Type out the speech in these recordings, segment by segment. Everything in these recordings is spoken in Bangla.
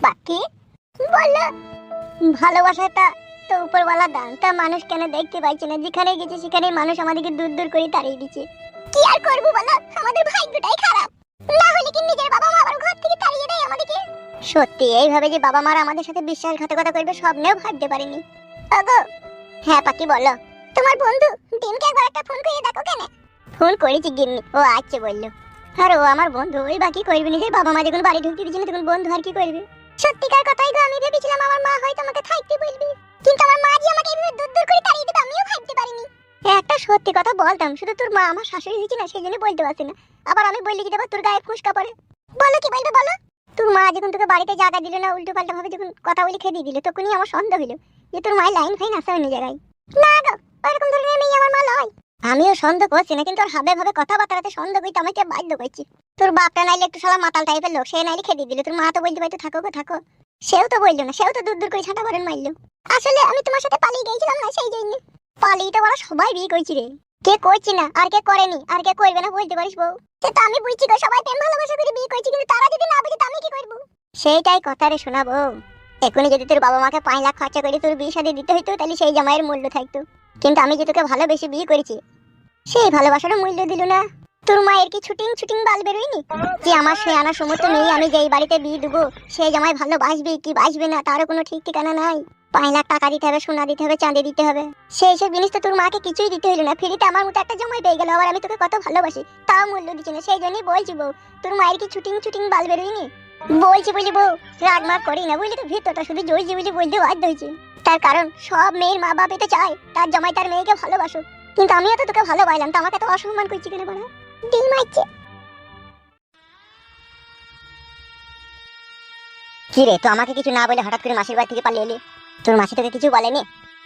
বাকি বলো। ভালোবাসাটা তো উপরওয়ালা দান, তা মানুষ কেন দেখতে পাইছে না? যেখানে গেছে সেখানে মানুষ আমাদেরকে দূর দূর করে তাড়িয়ে দিচ্ছে। কি আর করবো বলো, আমাদের ভাগ্যটাই খারাপ। না হলে কি নিজের বাবা মা আবার ঘর থেকে তাড়িয়ে দেয় আমাদেরকে? সত্যি এইভাবে যে বাবা মারা আমাদের সাথে বিশ্বাসঘাতকতা করবে স্বপ্নেও ভাবতে পারিনি। ওগো। হ্যাঁ পাকি বলো। তোমার বন্ধু দিনকে একবার একটা ফোন করে দেখো কেন? ফোন করেছি গিন্নি, ও আচ্ছা বললো। আর ও আমার বন্ধু, ওই বাকি করবে নিজের বাবা মা যখন বাড়ি ঢুকতে দিচ্ছে না তখন বন্ধু আর কি করবে? সত্যিকার কথাই গো, আমি ভেবেছিলাম আমার মা হয়তো আমাকে থাকতে বলবে, কিন্তু আমার মা যে আমাকে এইভাবে দূর দূর করে তাড়িয়ে দেবে আমিও ভাবতে পারিনি। একটা সত্যি কথা বলতাম, শুধু তোর মা আমার শাশুড়ি হয়েছে না সেই জন্য বলতে পারছি না। আবার আমি বললি কি দেবা তোর গায়ে ফুসকা পড়ে? বলো কি বলবে বলো। তোর মা যখন তোকে বাড়িতে জায়গা দিল না, উল্টো পাল্টা ভাবে যখন কথা বলে খেয়ে দিল, তখনই আমার সন্দেহ হলো যে তোর মায়ের লাইন ফাইন আছে অন্য জায়গায়। না গো, ওরকম ধরনের মেয়ে আমার মা লয়। আমিও সন্দেহ করছি না, কিন্তু ওর হাবে ভাবে কথাবার্তাতে সন্দেহ করতে আমাকে বাধ্য করছি। তোর বাপটা নাইলে একটু শালা মাতাল টাইপের লোক, সে নাইলে খেয়ে দিল। তোর মা তো বলতে পারতো থাকো গো থাকো, সেও তো বললো না, সেও তো দূর দূর করে ছাঁটা ভরেন মারলো। আসলে আমি তোমার সাথে পালিয়ে গিয়েছিলাম না সেই জন্য। পালিয়ে তো বলা সবাই বিয়ে করছি রে। কে করছি না আর কে করেনি আর কে করবে না বলতে পারিস বউ? সেটা আমি বুঝছি গো, সবাই প্রেম ভালোবাসা করে বিয়ে করছি, কিন্তু তারা যদি না বুঝে আমি কি করব? সেইটাই কথা রে শোনাবো। এখনই যদি তোর বাবা মাকে 5 লাখ খরচা করে তোর বিয়ে শাদী দিতে হইতো তাহলে সেই জামাইয়ের মূল্য থাকতো। কিন্তু আমি যে তোকে ভালোবেসে বিয়ে করেছি সেই ভালোবাসারও মূল্য দিল না। তোর মায়ের কি ছুটিং ছুটিং বাল বেরোয়নি যে আমার সে আনা সমস্ত মেয়ে আমি যেই বাড়িতে বিয়ে দেবো সেই জামাই ভালোবাসবে কি বাসবে না তারও কোনো ঠিক ঠিকানা নাই। 5 লাখ টাকা দিতে হবে, সোনা দিতে হবে, চাঁদি দিতে হবে, সেই সব জিনিস তো তোর মাকে কিছুই দিতে হলো না। ফ্রিতে আমার মতো একটা জামাই পেয়ে গেল, আবার আমি তোকে কত ভালোবাসি তাও মূল্য দিচ্ছি না। সেই জন্যই বলছি বউ, তোর মায়ের কি ছুটিং ছুটিং বাল বেরোয়নি? বলছি বলি বউ, রাগ মাগ করি না বুঝলি তো, ভিতরটা শুধু জয়জি বলি বলতে বাধ্য হয়েছে। তার কারণ সব মেয়ের মা বাপ এটা চায় তার জামাই তার মেয়েকে ভালোবাসুক, কিন্তু আমিও তো তোকে ভালোবাসলাম, তো আমাকে তো অসম্মান করছি কেন বলা? ডিম মারছে। কি রে, তো আমাকে কিছু না বলে হঠাৎ করে মাসির বাড়ি থেকে পালিয়ে এলি? তোর মাসি তোকে কিছু বলেনি?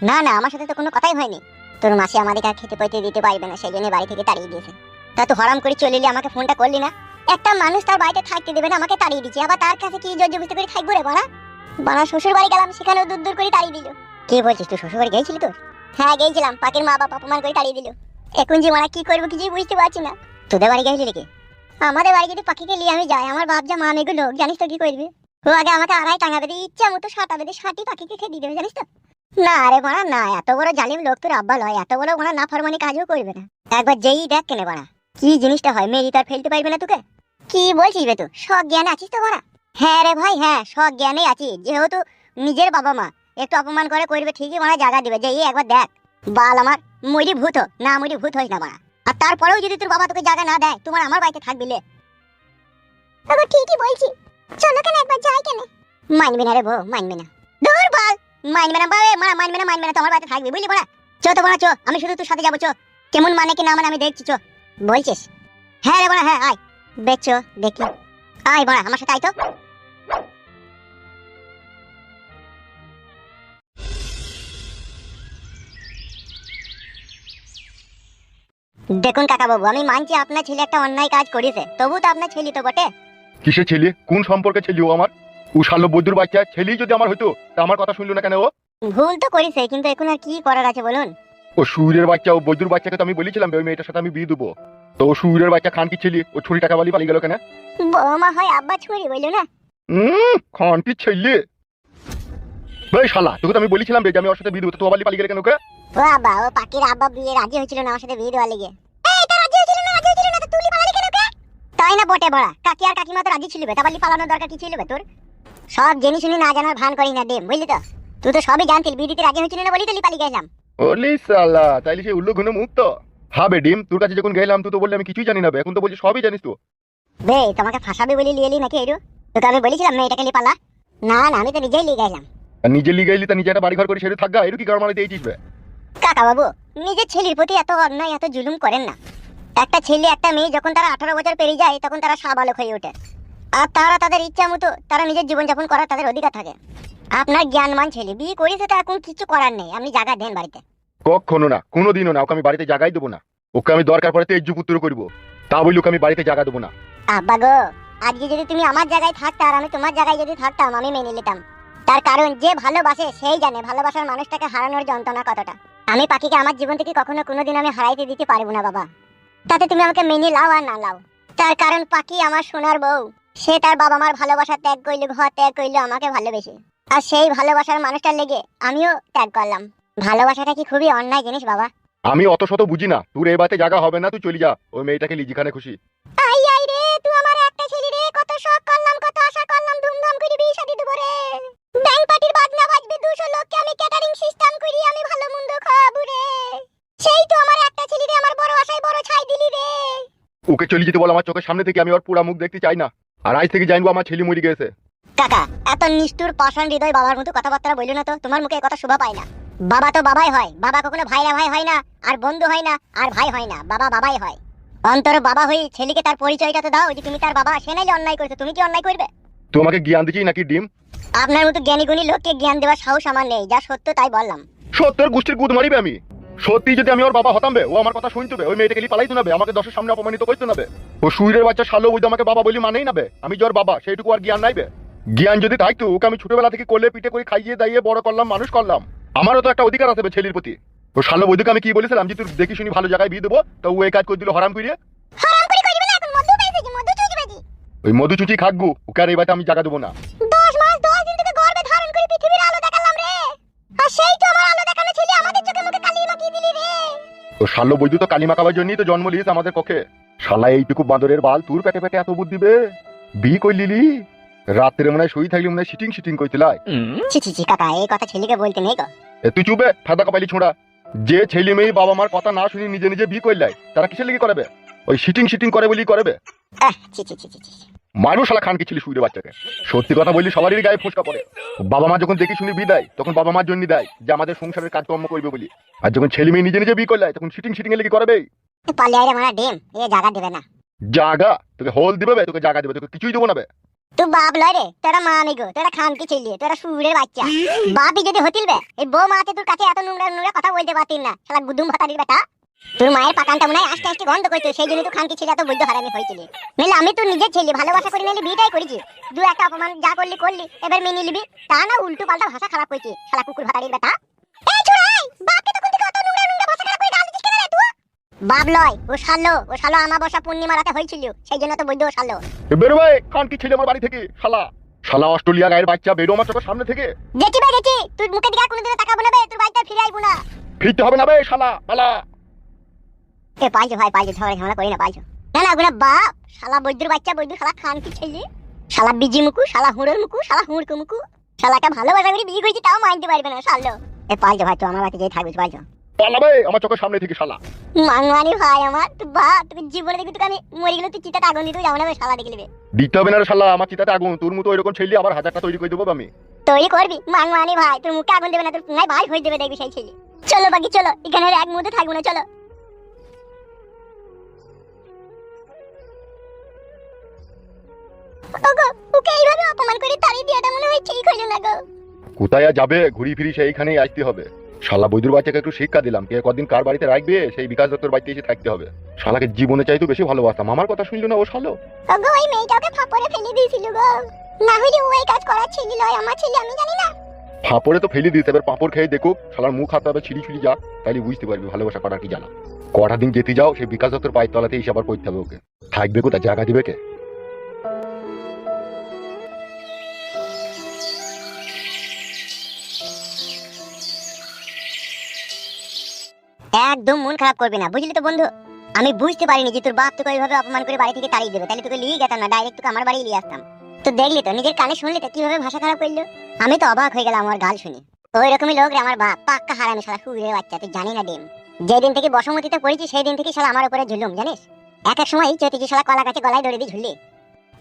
না না, আমার সাথে তো কোনো কথাই হয়নি। তোর মাসি আমাদেরকে আর খেতে পইতে দিতে পারবে না সেই জন্য বাড়ি থেকে তাড়িয়ে দিয়েছে। তা তো হরাম করে চলে এলি, আমাকে ফোনটা করলি না? একটা মানুষ তার বাড়িতে থাকতে দেবে না, আমাকে তাড়িয়ে দিচ্ছে, আবার তার কাছে কি জোর জবরদস্তি করে থাকবো রে বাড়া? বাড়া শ্বশুর বাড়ি গেলাম, সেখানেও দূর দূর করে তাড়িয়ে দিল। কি বলছিস, তুই শ্বশুর বাড়ি গেছিলি তোর? হ্যাঁ গেছিলাম, পাখির মা বাবা অপমান করে তাড়িয়ে দিল। এখন যে মারা কি করবো কিছুই বুঝতে পারছি না। তোদের বাড়ি গেছিলি নাকি? আমাদের বাড়ি যদি পাখিকে নিয়ে আমি যাই, আমার বাপ যা মা মেগুলো জানিস তো কি করবে? ও আগে আমাকে আড়াই টাঙাবে দিয়ে ইচ্ছা মতো সাঁটাবে দিয়ে সাঁটি পাখিকে খেয়ে দিয়ে দেবে জানিস তো। না রে বাড়া না, এত বড় জালিম লোক তোর আব্বা লয়, এত বড় বাড়া না ফরমানি কাজও করবে না। একবার যেই দেখ কেনে বাড়া কি জিনিসটা হয়, মেরি তার ফেলতে পারবে না তোকে। কি বলছিস বে, তুই সব জ্ঞানে আছিস তো বাড়া? হ্যাঁ রে ভাই হ্যাঁ, সব জ্ঞানে আছি। যেহেতু নিজের বাবা মা একটু অপমান করে করবে ঠিকই, বাড়া জায়গা দিবে, যেই একবার দেখ বাল আমার মরি ভূত না মরি ভূত হইস না বাড়া। আর তারপরেও যদি তোর বাবা তোকে জায়গা না দেয়, তোমার আমার বাড়িতে থাকবি লে। বাবা ঠিকই বলছি, চলো কেন একবার যাই কেন? মানবি না রে বউ, মানবি না। দূর বল, মানবে না বাবে মারা, মানবে না মানবে না, তোমার বাড়িতে থাকবি বুঝলি বড়া। চো তো বড়া চো, আমি শুধু তোর সাথে যাবো চো, কেমন মানে কি না মানে আমি দেখছি চো। বলছিস? হ্যাঁ রে বড়া হ্যাঁ, আয় বেচো দেখি, আয় বড়া আমার সাথে আয় তো। দেখুন কাকা বাবু, আমি মানছি আপনার ছেলে একটা অন্যায় কাজ করেছে, তবু তো আপনার ছেলে তো বটে। কিসের ছেলে, কোন সম্পর্কে ছেলে ও আমার? ও শালো বৈদ্যুর বাচ্চা, ছেলেই যদি আমার হইতো তা আমার কথা শুনলো না কেন ও? ভুল তো করেছে, কিন্তু এখন আর কি করার আছে বলুন? ও সুরের বাচ্চা, ও বৈদ্যুর বাচ্চাকে তো আমি বলেছিলাম ওই মেয়েটার সাথে আমি বিয়ে দেবো। তো ও সুরের বাচ্চা খান কি ছেলে, ও ছুরি টাকা বালি পালিয়ে গেল কেন? বৌমা হয় আব্বা ছুরি বললো না। খানটি ছেলে। ভাই শালা, তোকে তো আমি বলেছিলাম যে আমি ওর সাথে বিয়ে দেবো, তো বালি পালিয়ে গেল কেন ওকে? ও আব্বা, ও পাখির আব্বা বিয়ে রাজি হয়েছিল না আমার সাথে বিয়ে দেওয়ার লেগে। এই তো রাজি হয়েছিল না, রাজি হয়েছিল না তো তুলি পালালি কেন কে? তাই না বটে বড়া, কাকি আর কাকিমা তো রাজি ছিল, তা বালি পালানোর দরকার কি ছিল বে তোর? সব জেনে শুনে না জানার ভান করি না দেম বুঝলি তো। তুই তো সবই জানতিল, বিয়ে দিতে রাজি হয়েছিল না বলি তো পালিয়ে গেলাম। ওলি শালা, তাইলে সে উল্লু ঘুনে মুক্ত হবে ডিম। তোর কাছে যখন গেলাম তুই তো বললি আমি কিছুই জানি না বে, এখন তো বলছি সবই জানিস তো। বে তোমাকে ফাঁসাবে বলে লিয়েলি নাকি এরু? তোকে আমি বলেছিলাম না এটাকে নিয়ে পালা। না না, আমি তো নিজেই লিয়ে গেলাম। আর নিজে লিগে এলি তা নিজে একটা বাড়ি ঘর করে সেটা থাকগা, এরু কি গাড় মারি দিয়েছিস বে? কাকা বাবু, নিজের ছেলের প্রতি এত অন্যায় এত জুলুম করেন না। একটা ছেলে একটা মেয়ে যখন তারা 18 বছর পেরিয়ে যায় তখন তারা সাবালক হয়ে ওঠে, আর তারা তাদের ইচ্ছা মতো তারা নিজের জীবন যাপন করার তাদের অধিকার থাকে। আপনার জ্ঞানমান ছেলে বিয়ে করেছে, তো এখন কিছু করার নেই, আপনি জায়গা দেন বাড়িতে। কখনো না, কোনোদিনও না, ওকে আমি বাড়িতে জায়গাই দেবো না। ওকে আমি দরকার পড়ে তেজ্য পুত্র করবো, তা বলি ওকে আমি বাড়িতে জায়গা দেবো না। আব্বা গো, আজকে যদি তুমি আমার জায়গায় থাকতে আর আমি তোমার জায়গায় যদি থাকতাম আমি মেনে নিতাম। তার কারণ যে ভালোবাসে সেই জানে ভালোবাসার মানুষটাকে হারানোর যন্ত্রণা কতটা। আমি পাখিকে আমার জীবন থেকে কখনো কোনোদিন আমি হারাইতে দিতে পারবো না বাবা, তাতে তুমি আমাকে মেনে লাও আর না লাও। তার কারণ পাখি আমার সোনার বউ, সে তার বাবা মার ভালোবাসা ত্যাগ করলো, ঘর ত্যাগ করলো আমাকে ভালোবেসে। আর সেই ভালোবাসার মানুষটার লেগে আমিও ত্যাগ করলাম। ভালোবাসাটা কি খুবই অন্যায় জিনিস বাবা? আমি অত শত বুঝি না, তোর এই বাতে জায়গা হবে না, তুই চলে যা, ওই মেয়েটাকে লি যেখানে খুশি। আই আই রে, তুই আমার একটা ছেলে রে, কত শখ করলাম, কত আশা করলাম, ধুমধাম করে বিয়ে শাদী দেব রে। ব্যাংক পার্টির বাজনা বাজবে, 200 লোককে আমি ক্যাটারিং সিস্টেম করি, আমি ভালো মন্দ খাওয়াবো রে। সেই তো আমার একটা ছেলে রে, আমার বড় আশায় বড় ছাই দিলি রে। ওকে চলে যেতে বল আমার চোখের সামনে থেকে, আমি ওর পুরা মুখ দেখতে চাই না। আর আজ থেকে জানবো আমার ছেলে মরে গেছে। কাকা, এত নিষ্ঠুর পাষাণ হৃদয় বাবার মতো কথাবার্তা বললো না তো, তোমার মুখে কথা শোভা পায় না। বাবা তো বাবাই হয়, বাবা কখনো ভাইরা ভাই হয় না, আর বন্ধু হয় না, আর ভাই হয় না, বাবা বাবাই হয়। অন্তর বাবা হই ছেলেকে তার পরিচয়টা তো দাও যে তুমি তার বাবা। সে নাইলে অন্যায় করেছে, তুমি কি অন্যায় করবে? তুই আমাকে জ্ঞান দিচ্ছিস নাকি ডিম? আপনার মতো জ্ঞানী গুণী লোককে জ্ঞান দেওয়ার সাহস আমার নেই, যা সত্য তাই বললাম। সত্যের গোষ্ঠীর গুদ মারিবে আমি। সত্যি যদি আমি ওর বাবা হতাম বে, ও আমার কথা শুনতে হবে, ওই মেয়েটাকে পালাই তুনাবে, আমাকে দশের সামনে অপমানিত করতে নেবে। ও সুইরের বাচ্চা শালো বুঝতে আমাকে বাবা বলি মানেই নেবে, আমি যে ওর বাবা সেইটুকু আর জ্ঞান নাইবে। জ্ঞান যদি থাকতো, ওকে আমি ছোটবেলা থেকে কোলে পিঠে করে খাইয়ে দাইয়ে বড় করলাম, মানুষ করলাম। আমারও তো একটা অধিকার আছে ছেলের প্রতি। ও শালো বৈদ্যকে আমি কি বলেছিলাম যে তুই দেখি শুনি ভালো জায়গায় বিয়ে দেবো, তো ও এই কাজ করে দিল হারাম করিয়ে। হারাম করে কইবে না, এখন মধু পাইছে, মধু চুজি বাজি। ওই মধু চুচি খাকবো, ওকে আর এই বাড়িতে আমি জায়গা দেবো না। 10 মাস 10 দিন থেকে গর্ভে ধারণ করে পৃথিবীর আলো দেখালাম রে। আর সেই তো আমার আলো দেখানো ছেলে আমাদের চোখে মুখে কালি মাখিয়ে দিলি রে। ও শালো বৈদ্য তো কালিমা খাবার জন্যই তো জন্ম লিস আমাদের পক্ষে। শালা এইটুকু বাঁদরের বাল তোর পেটে পেটে এত বুদ্ধি বে, বিয়ে করলিলি? রাত্রে মনে হয় শুই থাকলি মনে হয় সিটিং সিটিং করছিলাই। ছি ছি ছি কাকা, এই কথা ছেলেকে বলতে নেই গো। তুই চুপে ফাদা কপালি ছোঁড়া। যে ছেলে মেয়ে বাবা মার কথা না শুনি নিজে নিজে বিয়ে করলাই, তারা কিসের লেগে করবে? ওই সিটিং সিটিং করে বলি করবে। ছি ছি ছি ছি ছি। মানুষ শালা খান কি ছিলি শুইরে বাচ্চাকে। সত্যি কথা বললি সবারই গায়ে ফোসকা পড়ে। বাবা মা যখন দেখি শুনি বিয়ে দেয়, তখন বাবা মার জন্য দেয় যে আমাদের সংসারের কাজকর্ম করবে বলি। আর যখন ছেলে মেয়ে নিজে নিজে বিয়ে করলাই, তখন সিটিং সিটিং এর লেগে করবে। পালিয়ে আইরে মারা ডিম, এ জায়গা দিবে না। জাগা তোকে হোল দিবে বে, তোকে জায়গা দিবে, তোকে কিছুই দেবো না বে। তুই বাপ লয় রে, তোরা মা আমি গো, তোরা খান কি ছেলে, তোরা সুরের বাচ্চা। বাপই যদি হতিল বে, এই বউ মাতে তোর কাছে এত নোংরা নোংরা কথা বলতে পারতিস না, শালা গুদুম ভাতারির বেটা। তোর মায়ের পাকানটা মনে হয় আস্তে আস্তে গন্ধ করতো, সেই জন্য তুই খানকি ছেলে এত বৈধ হারামি হয়েছিলি। নইলে আমি তোর নিজের ছেলে, ভালোবাসা করে নিলে বিয়েটাই করেছি। দু একটা অপমান যা করলি করলি, এবার মেনে নিবি, তা না উল্টো পাল্টা ভাষা খারাপ করেছি, শালা কুকুর ভাতারির বেটা। এই ছোড়াই, বাপকে তখন থেকে অত নোংরা নোংরা ভাষা খারাপ করে গাল দিছিস কেন রে তুই? বাপ লয়, ও শালো আমাবস্যা পূর্ণিমা রাতে হয়েছিল, সেই জন্য তো বৈধ শালো। বেরো ভাই, খান কি ছেলে আমার বাড়ি থেকে, শালা শালা অস্ট্রেলিয়া গায়ের বাচ্চা, বেরো আমার চোখের সামনে থেকে। দেখি ভাই দেখি, তুই মুখে দিকে আর কোনোদিনও তাকাবো না বে, তোর বাড়িতে ফিরে আইবো না। ফিরতে হবে না বে শালা পালা। এ পাইছো ভাই, পাইছো, ঝগড়া করি না, পাইছো না না গুনা বাপ। শালা বৈদ্যুর বাচ্চা, বৈদ্যুর শালা খান কি ছেলে, শালা বিজি মুকু, শালা হুড়োর মুকু, শালা হুড়কু মুকু, শালাটা ভালোবাসা করে বিয়ে করেছি তাও মানতে পারবে না শালো। এ পাইছো ভাই, তুই আমার বাড়িতে যেই থাকবিস, পাইছো? পালা বে আমার চোখের সামনে থেকে শালা। মাংমানি ভাই আমার, তুই বাপ, তুই জীবনে দেখবি তোকে আমি মরে গেলে তুই চিতাতে আগুন দিতে যাবো না বে, শালা দেখে নেবে। দিতে হবে না রে শালা, আমার চিতাতে আগুন। তোর মতো এরকম ছেলে আবার 1000টা তৈরি করে দেবো আমি। তৈরি করবি মাংমানি ভাই, তোর মুখে আগুন দেবে না, তোর পুঙ্গায় ভাই হয়ে দেবে, দেখবি সেই ছেলে। চলো বাকি চলো, এখানে আর এক মুহূর্তে থাকবো না, চলো। ওগো, ওকে এইভাবে অপমান করে তাড়িয়ে দিয়াটা মনে হয় ঠিক হইল না গো। কোথায় আর যাবে, ঘুরি ফিরি সেইখানেই আসতে হবে। শালা বৈদ্যুর বাচ্চাকে একটু শিক্ষা দিলাম, কে কদিন কার বাড়িতে রাখবে, সেই বিকাশ দত্তর বাড়িতে এসে থাকতে হবে। শালাকে জীবনে চাইতো বেশি ভালোবাসতাম, আমার কথা শুনলো না ও শালো। ওগো, ওই মেয়েটাকে ফাপড়ে ফেলে দিয়েছিল গো, না হইলে ও এই কাজ করার ছিল লয়, আমার ছেলে, আমি জানি না। ফাপড়ে তো ফেলে দিতে, এবার পাঁপড় খেয়ে দেখুক, শালার মুখ হাত পাবে ছিঁড়ি ছিঁড়ি যা, তাইলে বুঝতে পারবি ভালোবাসা করার কি জ্বালা। কটা দিন যেতে যাও, সেই বিকাশ দত্তর পায়ের তলাতে এসে আবার পড়তে হবে ওকে। থাকবে কোথায়, জায়গা দিবে কে? একদম মন খারাপ করবি না, বুঝলি তো বন্ধু। আমি বুঝতে পারিনি যে তোর বাপ তোকে ওইভাবে অপমান করে বাড়ি থেকে তাড়িয়ে দেবে, তাহলে তোকে নিয়ে যেতাম না, ডাইরেক্ট তোকে আমার বাড়ি নিয়ে আসতাম। তো দেখলি তো, নিজের কানে শুনলি তো কিভাবে ভাষা খারাপ করলো। আমি তো অবাক হয়ে গেলাম আমার গাল শুনে। ওই রকমই লোক রে আমার বাপ, পাক্কা হারামি শালা সুরের বাচ্চা, তুই জানি না ডিম। যেদিন থেকে বসমতিতে পড়েছি সেই দিন থেকে শালা আমার উপরে ঝুলুম, জানিস। এক এক সময় চৈতিজি শালা কলা গাছে গলায় দড়ি দিয়ে ঝুললি,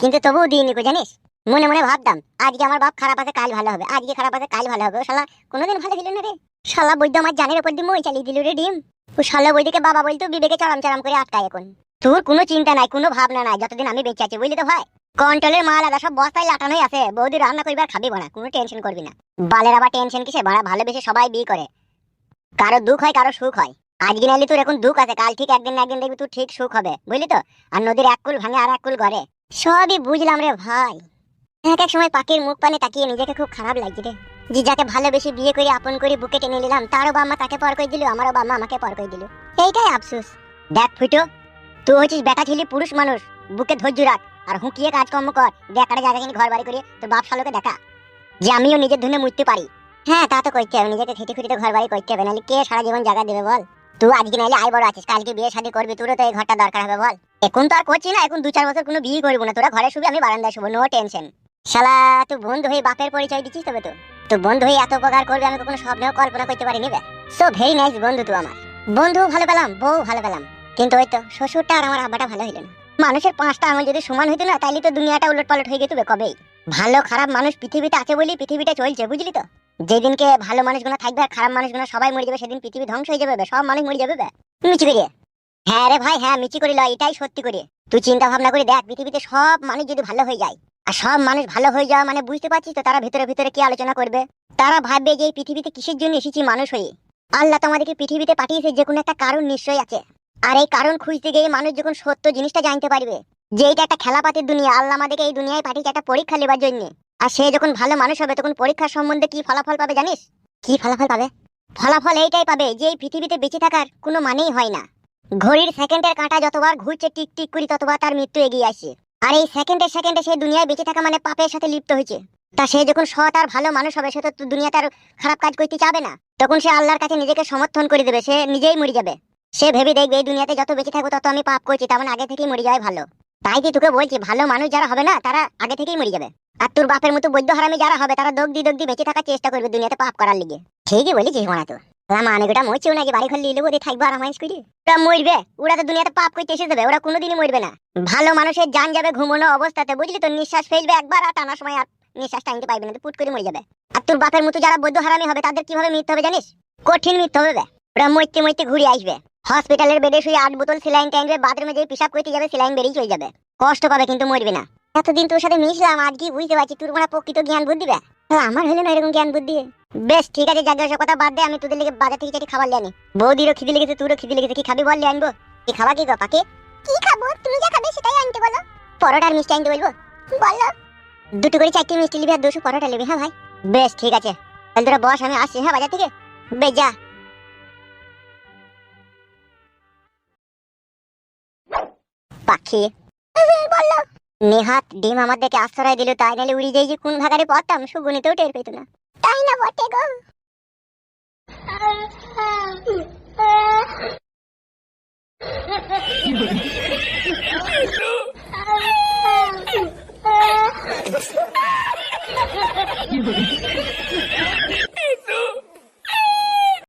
কিন্তু তবুও দিইনি কো, জানিস। মনে মনে ভাবতাম আজকে আমার বাপ খারাপ আছে কাল ভালো হবে, আজকে খারাপ আছে কাল ভালো হবে। ও শালা কোনোদিন ভালো ছিল না রে, শালা বৈদ্য আমার জানের উপর দিয়ে মই চালিয়ে দিল রে ডিম। ও শালা বৈদিকে বাবা বলতো, বিবেকে চরম চরম করে আটকায় এখন। তোর কোনো চিন্তা নাই, কোনো ভাবনা নাই, যতদিন আমি বেঁচে আছি, বুঝলি তো ভাই। কন্ট্রোলের মাল আদা সব বস্তায় লাটানোই আছে, বৌদি রান্না করবি আর খাবি না, কোনো টেনশন করবি না। বালের আবার টেনশন কিসে, বাড়া ভালোবেসে সবাই বিয়ে করে, কারো দুঃখ হয় কারো সুখ হয়। আজকে নাইলে তোর এখন দুঃখ আছে, কাল ঠিক একদিন না একদিন দেখবি তুই ঠিক সুখ হবে, বুঝলি তো। আর নদীর এক কুল ভাঙে আর এক কুল গড়ে, সবই বুঝলাম রে ভাই। এক এক সময় পাখির মুখ পানে তাকিয়ে নিজেকে খুব খারাপ লাগছে রে, যে যাকে ভালোবেসে বিয়ে করে আপন করে বুকে টেনে নিলাম, তারও বাম্মা তাকে পর করে দিল, আমারও বাম্মা আমাকে পর করে দিল। এইটাই আফসোস। দেখ ফুটো, তুই হচ্ছিস বেটা ছেলে, পুরুষ মানুষ, বুকে ধৈর্য রাখ। আর হুঁকিয়ে কাজকর্ম কর, দেখাটা জায়গা কিনে ঘর বাড়ি করে তোর বাপ শালোকে দেখা যে আমিও নিজের ধনে মুইতে পারি। হ্যাঁ তা তো করতে হবে, নিজেকে খেটে খুঁটিতে ঘর বাড়ি করতে হবে, নাহলে কে সারা জীবন জায়গা দেবে বল। তুই আজকে নাহলে আই বড় আছিস, কালকে বিয়ে শাদী করবি, তোরও তো এই ঘরটা দরকার হবে বল। এখন তো আর করছি না, এখন 2-4 বছর কোনো বিয়ে করবো না, তোরা ঘরে শুবি আমি বারান্দায় শুবো, নো টেনশন। শালা তুই বন্ধু হয়ে বাপের পরিচয় দিচ্ছিস তবে তো বন্ধু হয়ে এত উপকার করবে আমি কখনো স্বপ্নেও কল্পনা করতে পারিনি বে। সো ভেরি নাইস বন্ধু তুই আমার। বন্ধু ভালো পেলাম, বউ ভালো পেলাম, কিন্তু ওই তো শ্বশুরটা আর আমার আব্বাটা ভালো হইল না। মানুষের 5টা আঙুল যদি সমান হইতো না তাইলে তো দুনিয়াটা উলট পালট হয়ে যেত কবেই। ভালো খারাপ মানুষ পৃথিবীতে আছে বলি পৃথিবীটা চলছে, বুঝলি তো। যেদিনকে ভালো মানুষগুলো থাকবে আর খারাপ মানুষগুলো সবাই মরে যাবে, সেদিন পৃথিবী ধ্বংস হয়ে যাবে, সব মানুষ মরে যাবে। মিচি করে হ্যাঁ রে ভাই, হ্যাঁ মিচি করে লয়, এটাই সত্যি করে। তুই চিন্তা ভাবনা করে দেখ, পৃথিবীতে সব মানুষ যদি ভালো হয়ে যায়, আর সব মানুষ ভালো হয়ে যাওয়া মানে বুঝতে পারছিস তো তারা ভিতরে ভিতরে কি আলোচনা করবে। তারা ভাববে যে এই পৃথিবীতে কিসের জন্য এসেছি মানুষ হয়ে। আল্লাহ তোমাদেরকে পৃথিবীতে পাঠিয়েছে যে কোনো একটা কারণ নিশ্চয়ই আছে, আর এই কারণ খুঁজতে গিয়ে মানুষ যখন সত্য জিনিসটা জানতে পারবে যে এটা একটা খেলাপাতির দুনিয়া, আল্লাহ আমাদেরকে এই দুনিয়ায় পাঠিয়েছে একটা পরীক্ষা নেবার জন্য। আর সে যখন ভালো মানুষ হবে তখন পরীক্ষার সম্বন্ধে কি ফলাফল পাবে জানিস? কি ফলাফল পাবে? ফলাফল এইটাই পাবে যে এই পৃথিবীতে বেঁচে থাকার কোনো মানেই হয় না। ঘড়ির সেকেন্ডের কাঁটা যতবার ঘুরছে টিক টিক করে ততবার তার মৃত্যু এগিয়ে আসে। আর এই সেকেন্ডে সেকেন্ডে সে দুনিয়ায় বেঁচে থাকা মানে পাপের সাথে লিপ্ত হয়েছে। তা সে যখন সৎ আর ভালো মানুষ হবে সে তো দুনিয়াতে আর খারাপ কাজ করতে চাবে না, তখন সে আল্লাহর কাছে নিজেকে সমর্থন করে দেবে, সে নিজেই মরে যাবে। সে ভেবে দেখবে এই দুনিয়াতে যত বেঁচে থাকবো তত আমি পাপ করছি, তেমন আগে থেকেই মরে যাওয়াই ভালো। তাই কি তোকে বলছি, ভালো মানুষ যারা হবে না তারা আগে থেকেই মরে যাবে। আর তোর বাপের মতো বৈদ্য হারামি যারা হবে তারা দগদি দগদি বেঁচে থাকার চেষ্টা করবে দুনিয়াতে পাপ করার লিগে। ঠিকই বলেছিস মনে তো, মানে গোটা মরছেও নাকি, বাড়ি ঘর লিলে বোধ থাকবো আর আমায় করি। ওরা মরবে, ওরা তো দুনিয়াতে পাপ করতে এসে যাবে, ওরা কোনোদিনই মরবে না। ভালো মানুষের জান যাবে ঘুমোনো অবস্থাতে, বুঝলি তো, নিঃশ্বাস ফেলবে একবার আর টানার সময় আর নিঃশ্বাস টানতে পাইবে না, পুট করে মরে যাবে। আর তোর বাপের মতো যারা বৈদ্য হারামি হবে তাদের কিভাবে মৃত্যু হবে জানিস? কঠিন মৃত্যু হবে। ওরা মরতে মরতে ঘুরে আসবে, হসপিটালের বেডে শুয়ে 8 বোতল সেলাইন টাইনবে, বাথরুমে যে পেশাব করতে যাবে সেলাইন বেরিয়ে চলে যাবে, কষ্ট পাবে কিন্তু মরবে না। এতদিন তোর সাথে মিশলাম, আজকে বুঝতে পারছি তোর মানে প্রকৃত জ্ঞান বুদ্ধি বে। আমার হলে না এরকম জ্ঞান বুদ্ধি। বেশ ঠিক আছে, জায়গা সব কথা বাদ দে, আমি তোদের লিগে বাজার থেকে খাবার লিয়ে। বৌদিরও খিদে লেগেছে, তোরও খিদে লেগেছে, কি খাবি বল লিয়ে আনবো। কি খাবা কি গো পাখি? কি খাবো তুমি যা খাবে সেটাই আনতে বলো। পরোটা আর মিষ্টি আনতে বলবো? বলো। 2টো করে 4টে মিষ্টি নিবি আর 200 পরোটা নিবি। হ্যাঁ ভাই বেশ ঠিক আছে, তাহলে তোরা বস, আমি আসছি হ্যাঁ বাজার থেকে। বেশ যা। পাখি বললো নেহাত ডিম আমাদেরকে আশ্রয় দিল, তাই নাহলে উড়ি যাই যে কোন ভাগারে পড়তাম সুগুনিতেও টের পেত না। তাই না বটে গো। কি